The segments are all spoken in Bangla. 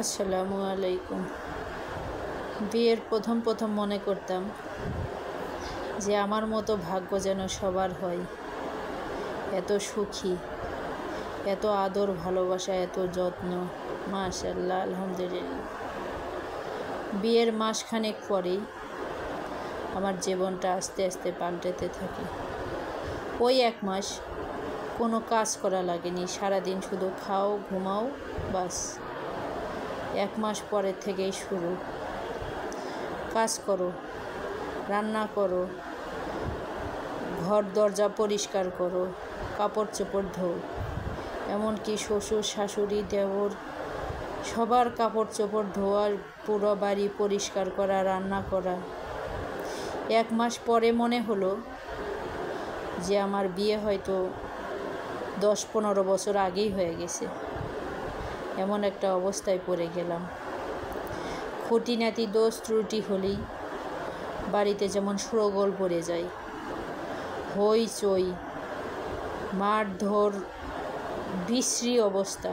আসসালামু আলাইকুম। বিয়ের প্রথম মনে করতাম যে আমার মতো ভাগ্য যেন সবার হয়। এত সুখী, এত আদর, ভালোবাসা, এত যত্ন, মাশাআল্লাহ, আলহামদুলিল্লাহ। বিয়ের মাসখানেক পরেই আমার জীবনটা আস্তে আস্তে পাল্টাতে থাকে। ওই এক মাস কোনো কাজ করা লাগেনি, সারাদিন শুধু খাও, ঘুমাও, বাস। এক মাস পরের থেকেই শুরু। কাজ করো, রান্না করো, ঘর দরজা পরিষ্কার করো, কাপড় চোপড় ধোও, এমনকি শ্বশুর শাশুড়ি দেওর সবার কাপড় চোপড় ধোয়ার, পুরো বাড়ি পরিষ্কার করা, রান্না করা। এক মাস পরে মনে হলো যে আমার বিয়ে হয়তো 10-15 বছর আগেই হয়ে গেছে। এমন একটা অবস্থায় পড়ে গেলাম। খুঁটিনাটি দোষ ত্রুটি হলেই বাড়িতে যেমন শোরগোল পড়ে যায়, হইচই, মারধর, বিশ্রী অবস্থা।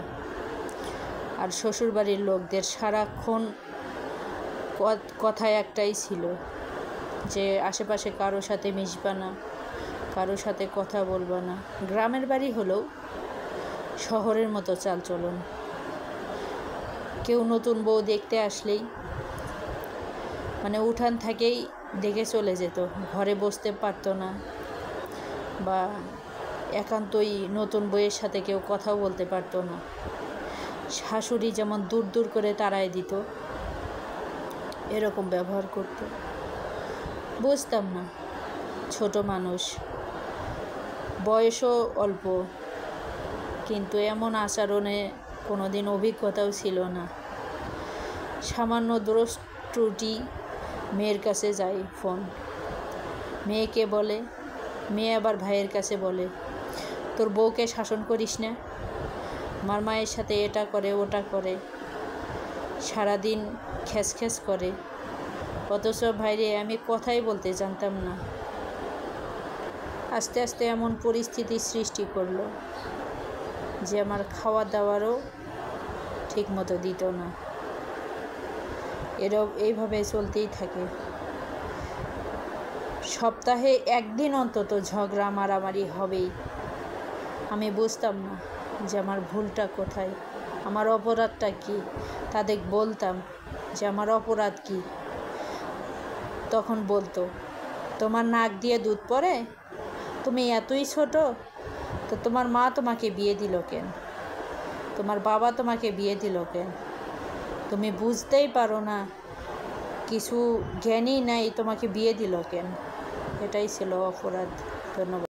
আর শ্বশুরবাড়ির লোকদের সারাক্ষণ কথা একটাই ছিল যে আশেপাশে কারো সাথে মিশবা না, কারো সাথে কথা বলবা না। গ্রামের বাড়ি হলেও শহরের মতো চালচলন। কেউ নতুন বউ দেখতে আসলেই উঠান থেকেই দেখে চলে যেত, ঘরে বসতে পারতো না, বা একান্তই নতুন বউয়ের সাথে কেউ কথাও বলতে পারতো না। শাশুড়ি যেমন দূর দূর করে তাড়ায় দিত, এরকম ব্যবহার করত। বুঝতাম না, ছোট মানুষ, বয়সও অল্প, কিন্তু এমন আচরণে কোনোদিন অভিজ্ঞতাও ছিল না। সামান্য দোষ ত্রুটি মেয়ের কাছে যায় ফোন, মেয়েকে বলে, মেয়ে আবার ভাইয়ের কাছে বলে, তোর বউকে শাসন করিস না, আমার মায়ের সাথে এটা করে ওটা করে, সারাদিন খ্যাস করে। অথচ ভাইরে আমি কথাই বলতে জানতাম না। আস্তে আস্তে এমন পরিস্থিতির সৃষ্টি করলো যে আমার খাওয়া দাওয়ারও ঠিক মতো দিত না। এইভাবে চলতেই থাকে। সপ্তাহে একদিন অন্তত ঝগড়া মারামারি হবেই। আমি বুঝতাম না যে আমার ভুলটা কোথায়, আমার অপরাধটা কি। তাদের বলতাম যে আমার অপরাধ কি, তখন বলতো, তোমার নাক দিয়ে দুধ পড়ে, তুমি এতই ছোট, তো তোমার মা তোমাকে বিয়ে দিল কেন, তোমার বাবা তোমাকে বিয়ে দিল কেন, তুমি বুঝতেই পারো না, কিছু জ্ঞানই নাই, তোমাকে বিয়ে দিল কেন। এটাই ছিল অপরাধ। ধন্যবাদ।